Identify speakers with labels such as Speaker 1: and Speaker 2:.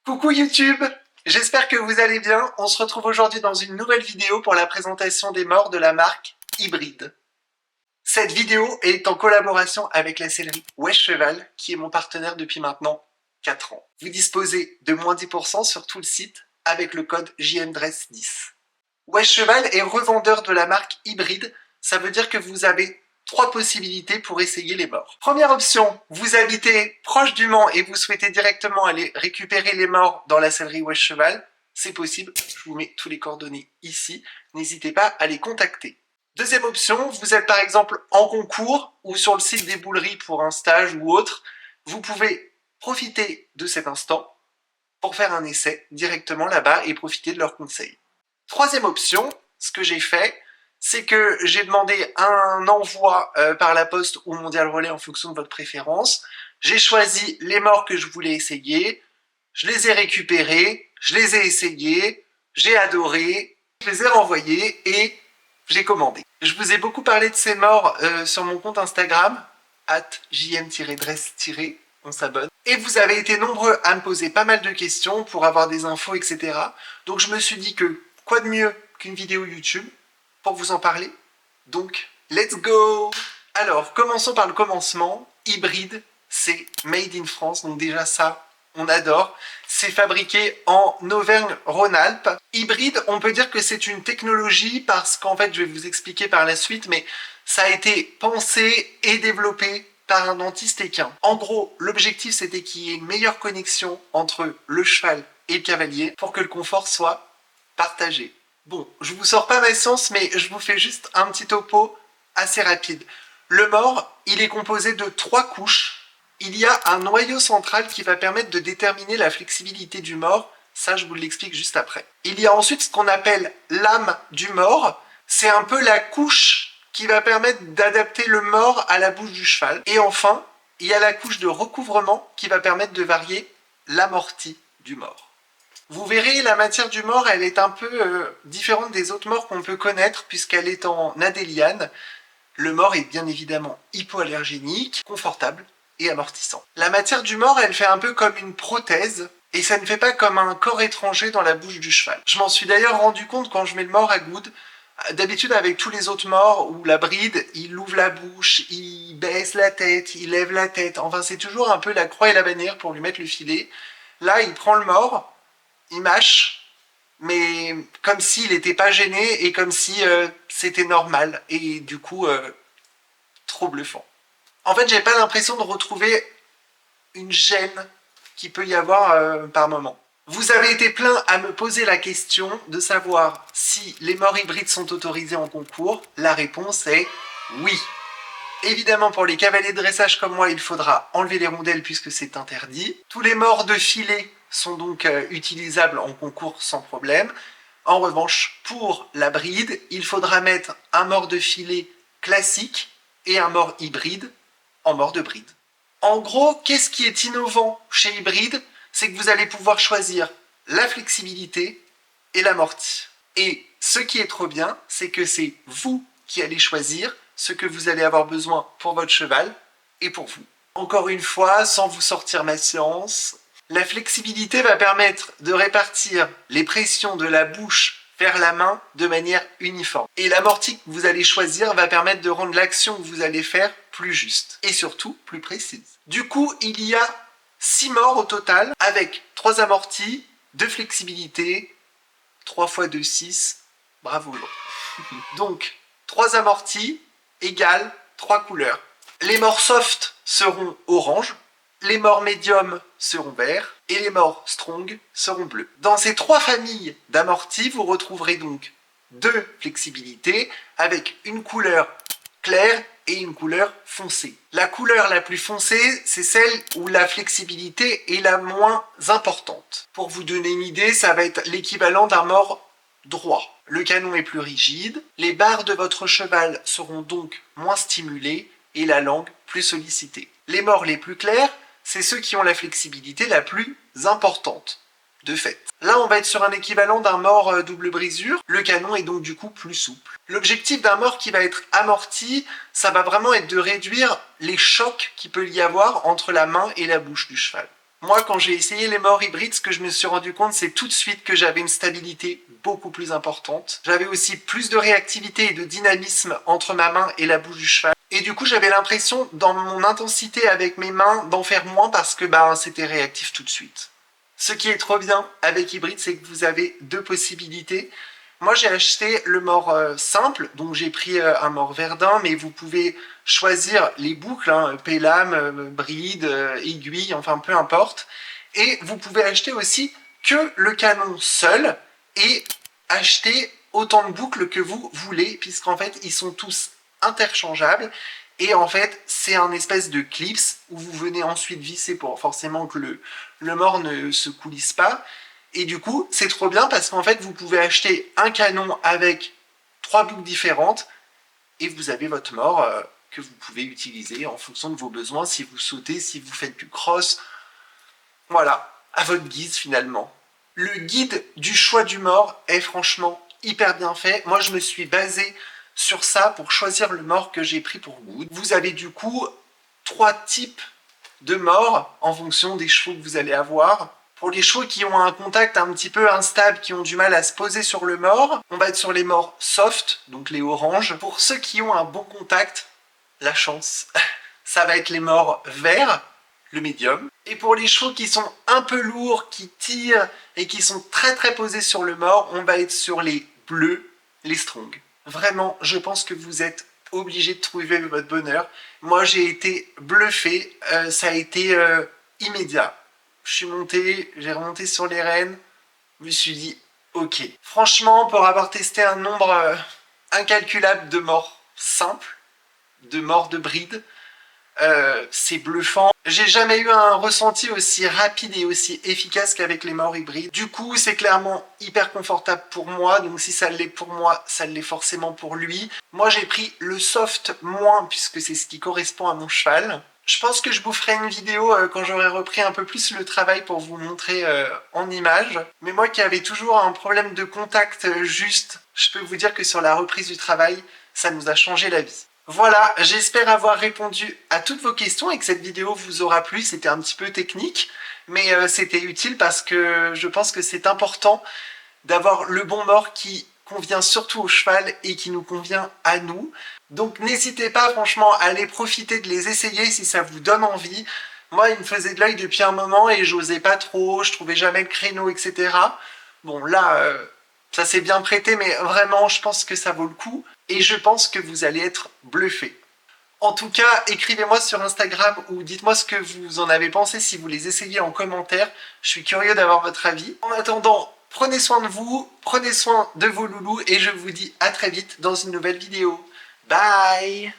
Speaker 1: Coucou YouTube, j'espère que vous allez bien. On se retrouve aujourd'hui dans une nouvelle vidéo pour la présentation des morts de la marque Hybrid. Cette vidéo est en collaboration avec la sellerie Wesh Cheval, qui est mon partenaire depuis maintenant 4 ans. Vous disposez de moins 10% sur tout le site avec le code JMDRESS10. Wesh Cheval est revendeur de la marque Hybrid, ça veut dire que vous avez 3 possibilités pour essayer les morts. Première option, vous habitez proche du Mans et vous souhaitez directement aller récupérer les morts dans la sellerie Wesh Cheval, c'est possible, je vous mets tous les coordonnées ici, n'hésitez pas à les contacter. Deuxième option, vous êtes par exemple en concours ou sur le site des bouleries pour un stage ou autre, vous pouvez profiter de cet instant pour faire un essai directement là-bas et profiter de leurs conseils. Troisième option, ce que j'ai fait, c'est que j'ai demandé un envoi par la poste ou Mondial Relais en fonction de votre préférence. J'ai choisi les morts que je voulais essayer, je les ai récupérés, je les ai essayés, j'ai adoré, je les ai renvoyés et j'ai commandé. Je vous ai beaucoup parlé de ces morts sur mon compte Instagram, @jm-dress- on s'abonne. Et vous avez été nombreux à me poser pas mal de questions pour avoir des infos, etc. Donc je me suis dit que quoi de mieux qu'une vidéo YouTube pour vous en parler. Donc, let's go! Alors, commençons par le commencement. Hybrid, c'est made in France, donc déjà ça, on adore. C'est fabriqué en Auvergne-Rhône-Alpes. Hybrid, on peut dire que c'est une technologie parce qu'en fait, je vais vous expliquer par la suite, mais ça a été pensé et développé par un dentiste équin. En gros, l'objectif, c'était qu'il y ait une meilleure connexion entre le cheval et le cavalier pour que le confort soit partagé. Bon, je vous sors pas ma science, mais je vous fais juste un petit topo assez rapide. Le mors, il est composé de 3 couches. Il y a un noyau central qui va permettre de déterminer la flexibilité du mors. Ça, je vous l'explique juste après. Il y a ensuite ce qu'on appelle l'âme du mors. C'est un peu la couche qui va permettre d'adapter le mors à la bouche du cheval. Et enfin, il y a la couche de recouvrement qui va permettre de varier l'amorti du mors. Vous verrez, la matière du mors, elle est un peu différente des autres morts qu'on peut connaître puisqu'elle est en adéliane. Le mors est bien évidemment hypoallergénique, confortable et amortissant. La matière du mors, elle fait un peu comme une prothèse et ça ne fait pas comme un corps étranger dans la bouche du cheval. Je m'en suis d'ailleurs rendu compte quand je mets le mors à goude. D'habitude, avec tous les autres morts ou la bride, il ouvre la bouche, il baisse la tête, il lève la tête. Enfin, c'est toujours un peu la croix et la bannière pour lui mettre le filet. Là, il prend le mors, il mâche, mais comme s'il n'était pas gêné et comme si c'était normal. Et du coup, trop bluffant. En fait, j'ai pas l'impression de retrouver une gêne qu'il peut y avoir par moment. Vous avez été plein à me poser la question de savoir si les morts hybrides sont autorisés en concours. La réponse est oui. Évidemment, pour les cavaliers de dressage comme moi, il faudra enlever les rondelles puisque c'est interdit. Tous les morts de filet sont donc utilisables en concours sans problème. En revanche, pour la bride, il faudra mettre un mort de filet classique et un mort hybride en mort de bride. En gros, qu'est-ce qui est innovant chez Hybrid? C'est que vous allez pouvoir choisir la flexibilité et l'amorti. Et ce qui est trop bien, c'est que c'est vous qui allez choisir ce que vous allez avoir besoin pour votre cheval et pour vous. Encore une fois, sans vous sortir ma science, la flexibilité va permettre de répartir les pressions de la bouche vers la main de manière uniforme. Et l'amorti que vous allez choisir va permettre de rendre l'action que vous allez faire plus juste et surtout plus précise. Du coup, il y a 6 morts au total avec 3 amortis, 2 flexibilités, 3 x 2, 6. Bravo. Donc, 3 amortis égale 3 couleurs. Les morts soft seront orange, les morts médium seront verts et les morts strong seront bleus. Dans ces 3 familles d'amortis, vous retrouverez donc 2 flexibilités avec une couleur claire et une couleur foncée. La couleur la plus foncée, c'est celle où la flexibilité est la moins importante. Pour vous donner une idée, ça va être l'équivalent d'un mort droit. Le canon est plus rigide, les barres de votre cheval seront donc moins stimulées et la langue plus sollicitée. Les morts les plus clairs, c'est ceux qui ont la flexibilité la plus importante, de fait. Là, on va être sur un équivalent d'un mort double brisure. Le canon est donc du coup plus souple. L'objectif d'un mort qui va être amorti, ça va vraiment être de réduire les chocs qu'il peut y avoir entre la main et la bouche du cheval. Moi, quand j'ai essayé les morts hybrides, ce que je me suis rendu compte, c'est tout de suite que j'avais une stabilité beaucoup plus importante. J'avais aussi plus de réactivité et de dynamisme entre ma main et la bouche du cheval. Et du coup, j'avais l'impression, dans mon intensité avec mes mains, d'en faire moins parce que c'était réactif tout de suite. Ce qui est trop bien avec hybride, c'est que vous avez deux possibilités. Moi, j'ai acheté le mort simple, donc j'ai pris un mort Verdun, mais vous pouvez choisir les boucles, hein, P-lame, bride, aiguille, enfin peu importe. Et vous pouvez acheter aussi que le canon seul et acheter autant de boucles que vous voulez, puisqu'en fait, ils sont tous interchangeables. Et en fait, c'est un espèce de clips où vous venez ensuite visser pour forcément que le mort ne se coulisse pas. Et du coup, c'est trop bien parce qu'en fait, vous pouvez acheter un canon avec 3 boucles différentes et vous avez votre mort que vous pouvez utiliser en fonction de vos besoins, si vous sautez, si vous faites du cross. Voilà, à votre guise finalement. Le guide du choix du mort est franchement hyper bien fait. Moi, je me suis basé sur ça pour choisir le mort que j'ai pris pour Good. Vous avez du coup 3 types de morts en fonction des chevaux que vous allez avoir. Pour les chevaux qui ont un contact un petit peu instable, qui ont du mal à se poser sur le mort, on va être sur les morts soft, donc les oranges. Pour ceux qui ont un bon contact, la chance, ça va être les morts verts, le médium. Et pour les chevaux qui sont un peu lourds, qui tirent et qui sont très très posés sur le mort, on va être sur les bleus, les strong. Vraiment, je pense que vous êtes obligé de trouver votre bonheur. Moi, j'ai été bluffé, ça a été immédiat. Je suis monté, j'ai remonté sur les rênes, je me suis dit, ok. Franchement, pour avoir testé un nombre incalculable de morts simples, de morts de bride, c'est bluffant. J'ai jamais eu un ressenti aussi rapide et aussi efficace qu'avec les morts hybrides. Du coup, c'est clairement hyper confortable pour moi. Donc si ça l'est pour moi, ça l'est forcément pour lui. Moi, j'ai pris le soft moins puisque c'est ce qui correspond à mon cheval. Je pense que je vous ferai une vidéo quand j'aurai repris un peu plus le travail pour vous montrer en images. Mais moi qui avais toujours un problème de contact juste, je peux vous dire que sur la reprise du travail, ça nous a changé la vie. Voilà, j'espère avoir répondu à toutes vos questions et que cette vidéo vous aura plu. C'était un petit peu technique, mais c'était utile parce que je pense que c'est important d'avoir le bon mort qui convient surtout au cheval et qui nous convient à nous. Donc n'hésitez pas franchement à aller profiter de les essayer si ça vous donne envie. Moi, il me faisait de l'œil depuis un moment et j'osais pas trop, je trouvais jamais le créneau, etc. Bon, là, ça s'est bien prêté, mais vraiment, je pense que ça vaut le coup. Et je pense que vous allez être bluffé. En tout cas, écrivez-moi sur Instagram ou dites-moi ce que vous en avez pensé si vous les essayez en commentaire. Je suis curieux d'avoir votre avis. En attendant, prenez soin de vous, prenez soin de vos loulous et je vous dis à très vite dans une nouvelle vidéo. Bye!